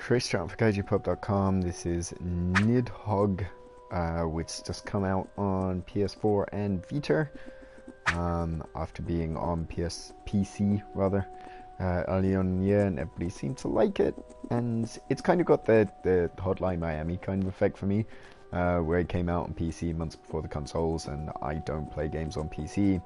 Chris for KaijuPub.com. This is Nidhogg, which just come out on PS4 and Vita, after being on PC rather early on in the year, and everybody seemed to like it. And it's kind of got the Hotline Miami kind of effect for me, where it came out on PC months before the consoles, and I don't play games on PC.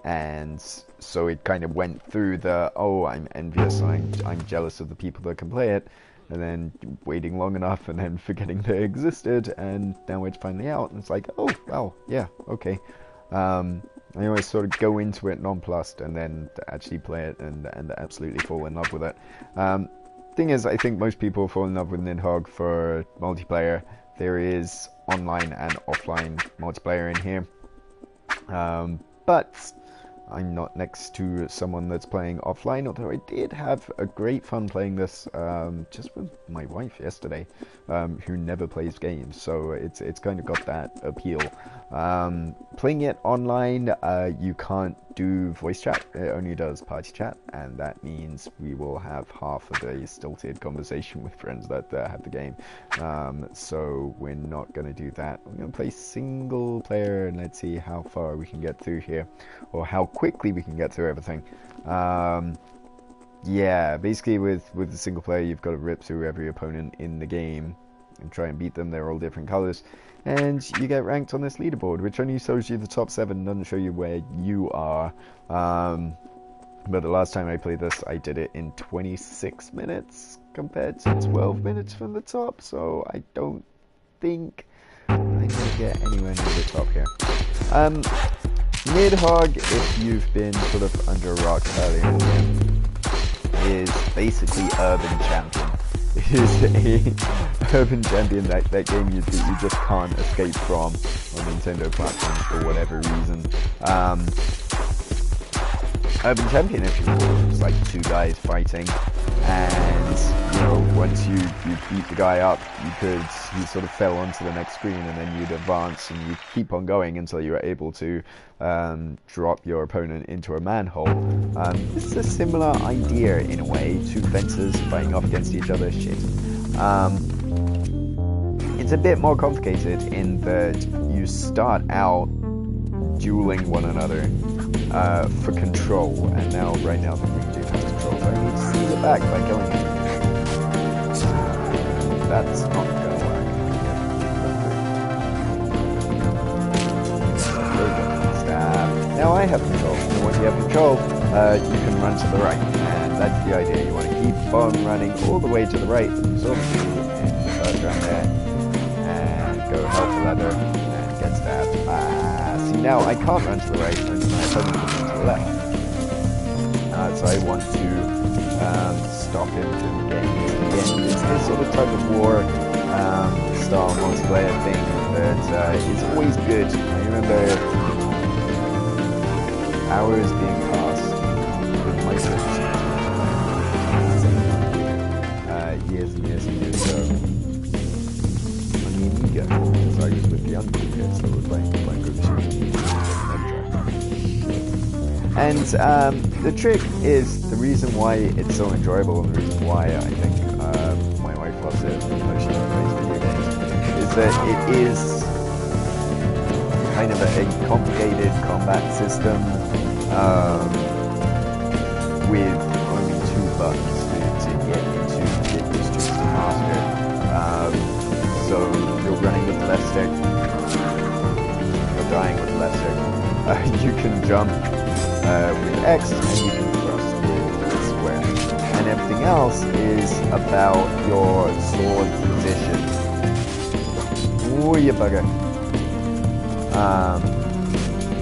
And so it kind of went through the, oh, I'm envious, I'm jealous of the people that can play it, and then waiting long enough and then forgetting they existed, and now it's finally out, and it's like, oh, well, yeah, okay. I always sort of go into it nonplussed and then actually play it and absolutely fall in love with it. Thing is, I think most people fall in love with Nidhogg for multiplayer. There is online and offline multiplayer in here. But I'm not next to someone that's playing offline, although I did have a great fun playing this just with my wife yesterday, who never plays games, so it's kind of got that appeal. Playing it online, you can't do voice chat, it only does party chat, and that means we will have half of a stilted conversation with friends that have the game. So we're not going to do that. We're going to play single player, and let's see how far we can get through here, or how quickly we can get through everything. Yeah, basically with the single player, you've got to rip through every opponent in the game and try and beat them. They're all different colors, and you get ranked on this leaderboard, which only shows you the top 7, doesn't show you where you are. But the last time I played this, I did it in 26 minutes compared to 12 minutes from the top, so I don't think I'm gonna get anywhere near the top here. Nidhogg, if you've been sort of under a rock earlier in the game, is basically Urban Champion. It is a Urban Champion, that game you just can't escape from on Nintendo platforms for whatever reason. Urban Champion, if you will, is like 2 guys fighting, and you know, once you beat the guy up, he sort of fell onto the next screen, and then you'd advance and you keep on going until you were able to drop your opponent into a manhole. This is a similar idea in a way. 2 fences fighting off against each other. Shit. It's a bit more complicated in that you start out dueling one another for control, and right now the green dude has control, so I need to see the back by killing him. That's not gonna work. There we go. Stab. Now I have control, and once you have control, you can run to the right, and that's the idea. You want to keep on running all the way to the right, and sort of in the first round there, and go help the leather, and get stabbed. See, now I can't run to the right, and my opponent can run to the left. So I want to stop him from getting to the end. It's this sort of tug of war style multiplayer thing that is always good. I remember hours being passed with my friends. Years and years and years ago on the Amiga, because I was with the Amiga, so we were playing group shooters. And the trick is, the reason why it's so enjoyable, and the reason why I think my wife loves it, even though she doesn't play video games, is that it is kind of a complicated combat system with only 2 buttons to get used to master it. So you're running with the left stick, you're dying with the left stick, you can jump with X, and you can thrust with square. And everything else is about your sword position. Ooh, you bugger.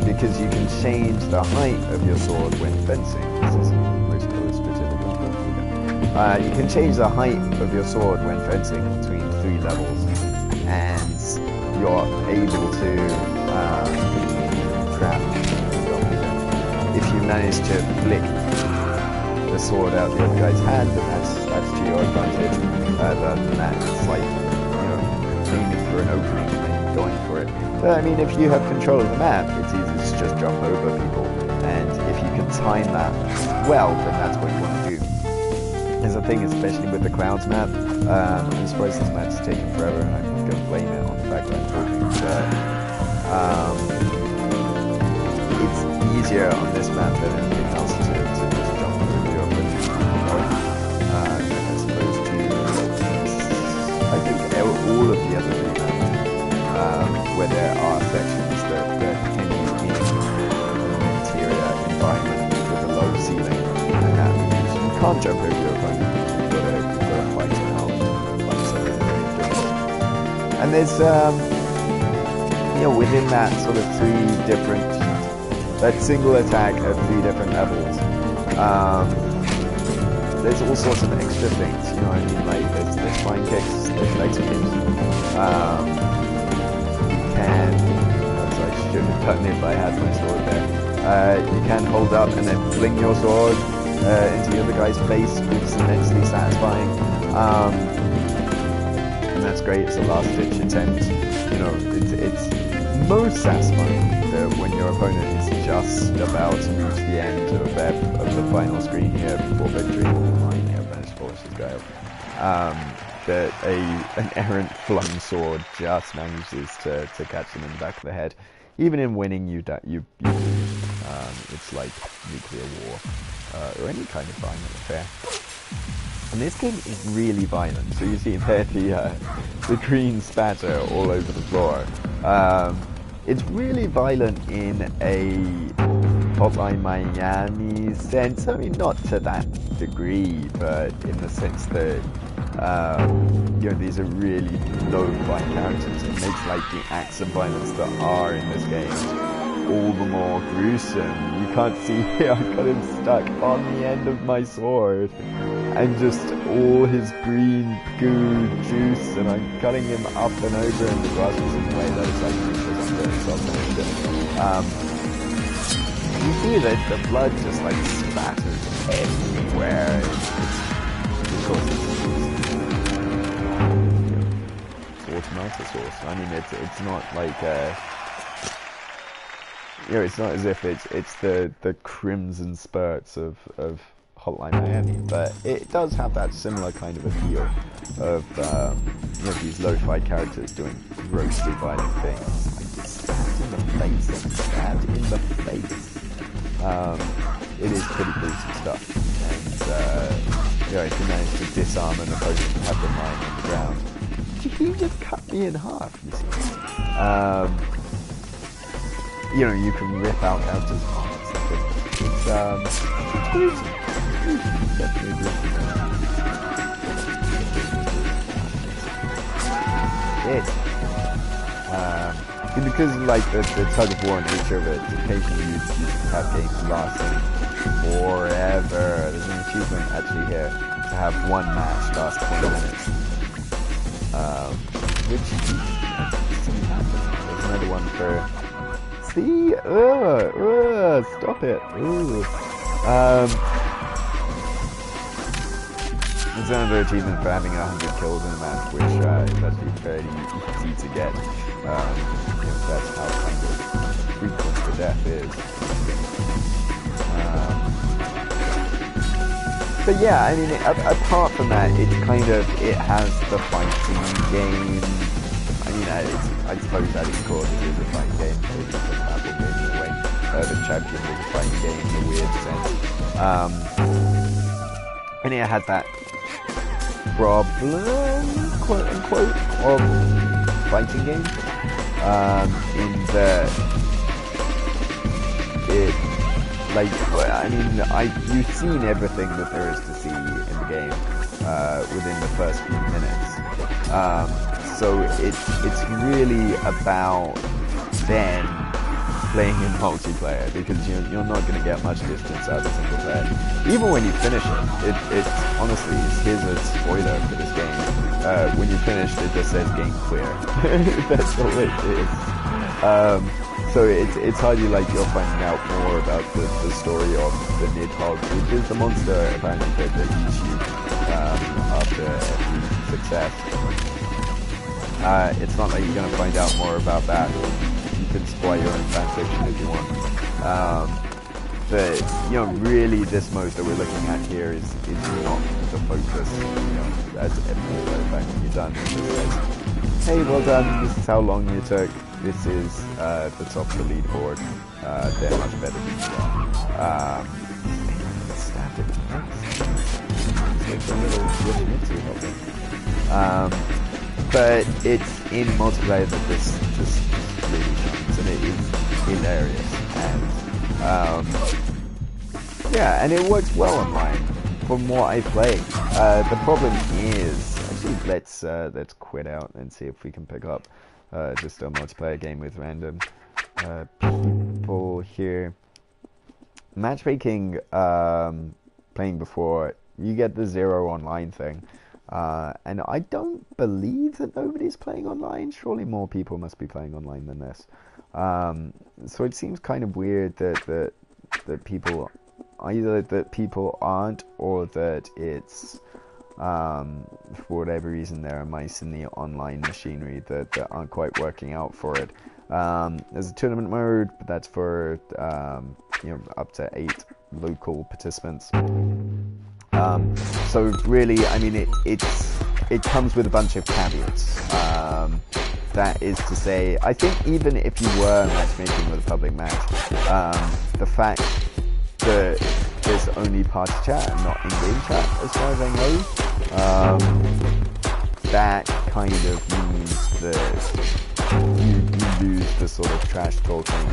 Because you can change the height of your sword when fencing. This is the most illustrative example. You can change the height of your sword when fencing between 3 levels, and you're able to craft. If you manage to flick the sword out the other guy's hand, then that's to your advantage. Other than that, it's like, you know, aiming for an opening and then going for it. But I mean, if you have control of the map, it's easy to just jump over people, and if you can time that well, then that's what you want to do. is a thing, especially with the clouds map. I'm surprised this map's taking forever, and I'm going to blame it on the fact that I'm talking, but it's easier on this map than anything else to just jump through the open as opposed to, I think, all of the other three maps, where there are sections that can be in an interior environment with a low ceiling, and that means you can't jump over your opponent, you've got to fight it out, like so. And there's, within that sort of that single attack at 3 different levels, there's all sorts of extra things, you know what I mean, like there's flying kicks, there's leg sweeps, you can, so I should have done it if I had my sword there, you can hold up and then fling your sword into the other guy's face, which is immensely satisfying, and that's great. It's a last ditch attempt, you know, it's most satisfying when your opponent is just about to reach the end of the final screen here before victory. That an errant flung sword just manages to catch them in the back of the head. Even in winning, you it's like nuclear war or any kind of violent affair. And this game is really violent. So you see there the green spatter all over the floor. It's really violent in a Hotline Miami sense. I mean, not to that degree, but in the sense that these are really low-fi characters. It makes like the acts of violence that are in this game all the more gruesome. You can't see here, I've got him stuck on the end of my sword, and just all his green goo juice, and I'm cutting him up and over in the grass in a way that is like you see that the blood just like spatters everywhere. Of course it's automata sauce. I mean, it's not like it's not as if it's the crimson spurts of Hotline Miami, but it does have that similar kind of a feel of these lo-fi characters doing grossly violent things. Stabbed in the face, it is pretty gruesome stuff, and if you manage to disarm an opponent and have them lying on the ground, he just cut me in half, you see. You can rip out characters' parts. It's gruesome. Definitely gruesome. Because like the tug of war nature of it, occasionally you have games lasting forever. There's an achievement actually here to have one match last 20 minutes. Which there's another one for. See? Stop it. There's another achievement for having 100 kills in a match, which is actually fairly easy to get. That's how kind of frequent the death is. But yeah, I mean, apart from that, it has the fighting game. I mean, I suppose that is called it is a fighting game. It's a battle game in a way. The champion is a fighting game in a weird sense. And it had that problem, quote unquote, of fighting games. In that you've seen everything that there is to see in the game within the first few minutes. So it's really about then playing in multiplayer, because you're not going to get much distance out of single player. Even when you finish it honestly, here's a spoiler for this game. When you finish, it just says game clear. That's all it is. So it's hardly like you're finding out more about the story of the Nidhogg, which is the monster apparently that eats you after every success. It's not like you're going to find out more about that. You can supply your own fanfiction if you want. But, you know, really this mode that we're looking at here is not the focus, you know, as evidenced by the fact when you're done. It just says, hey, well done, this is how long you took, this is the top of the leaderboard, they're much better than you are. Stabbed it twice. It's like a little Yoshimitsu helping. But it's in multiplayer that this just really shines, and it is hilarious. And yeah, and it works well online from what I play. The problem is, actually, let's quit out and see if we can pick up just a multiplayer game with random people here. Matchmaking, playing before, you get the 0 online thing. And I don't believe that nobody's playing online. Surely more people must be playing online than this. So it seems kind of weird that people, either that people aren't, or that it's for whatever reason there are mice in the online machinery that aren't quite working out for it. There's a tournament mode, but that's for you know, up to 8 local participants. So really, I mean, it comes with a bunch of caveats. That is to say, I think even if you were matchmaking with a public match, the fact that there's only party chat and not in-game chat, as far as I know, that kind of means that you lose the sort of trash talking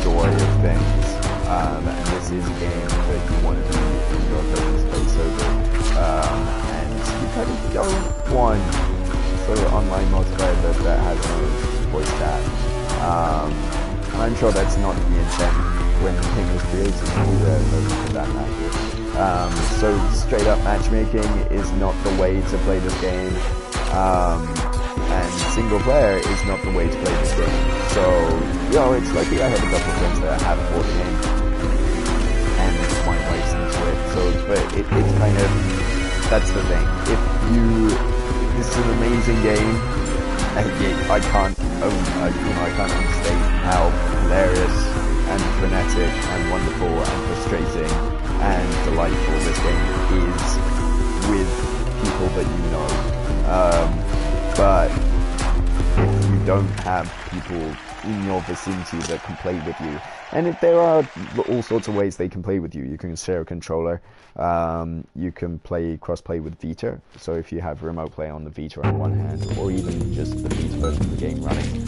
joy of things. And this is a game that you want to be in your opponent's face over, and you kind of don't want sort of online multiplayer that has no voice chat. And I'm sure that's not the intent when the game was created either, for that matter. So straight up matchmaking is not the way to play this game, and single player is not the way to play this game. So, you know, it's lucky I have a couple of friends that have bought the game and want to license to it. So, but it's kind of, that's the thing. If you, this is an amazing game, and I can't understate how hilarious and frenetic and wonderful and frustrating and delightful this game is with people that you know. But if you don't have people in your vicinity that can play with you, and if there are all sorts of ways they can play with you, you can share a controller, you can play cross-play with Vita, so if you have remote play on the Vita on one hand, or even just the Vita version of the game running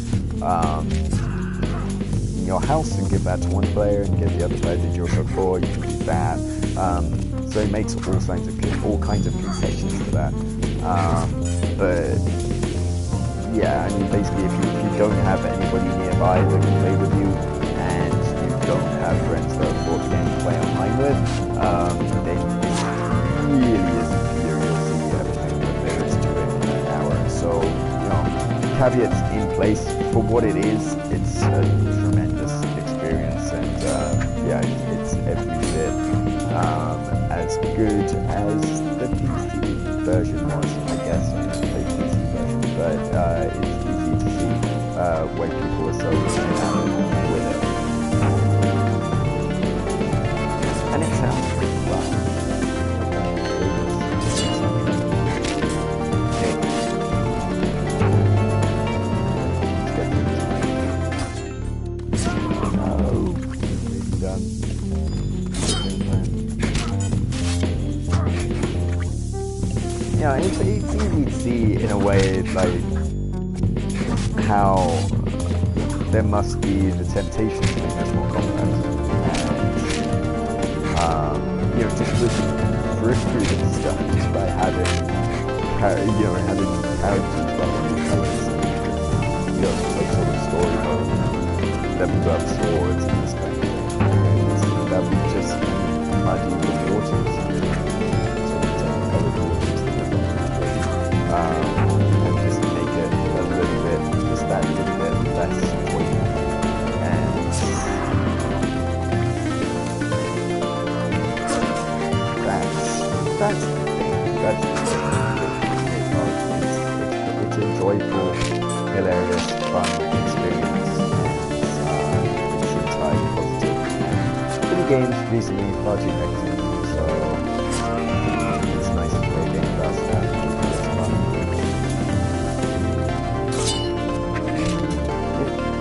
in your house and give that to one player and give the other player the DualShock 4, you can do that. So it makes all kinds of concessions to that. But yeah, I mean, basically, if you don't have anybody nearby that can play with you, and you don't have friends that have bought the game to play online with, then this really is infuriating to see everything that there is to it in an hour. So, you know, caveats in place for what it is. It's a tremendous experience, and yeah, it's every bit as good as the PC version was, I guess. I haven't played the PC version, but it's easy to see when people are so enamored with it. And it sounds pretty well. Yeah, it's easy to see in a way, like, how there must be the temptation to make this more complex. And, you know, just with frustrating stuff just by having characters following colors, you know, like sort of story mode, leveled up swords and this kind of thing. And that would just muddy the waters. And just make it a little bit, just that little bit less poignant. And that's the thing. It's a joyful, hilarious, fun experience, and it's entirely positive and pretty games recently far too hectic, so it's nice to play a game that's that. It's fun.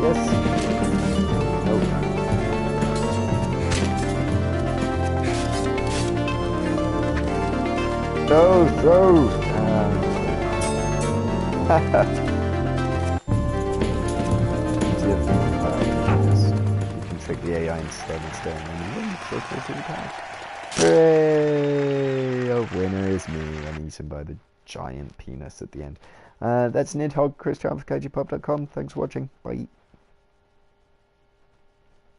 Yes. Nope. Throw. You can trick the AI instead and win. So close to the pass. Hooray! A winner is me. I'm eaten by the giant penis at the end. That's Nidhogg, Chris Travis, KaijuPop.com. Thanks for watching. Bye.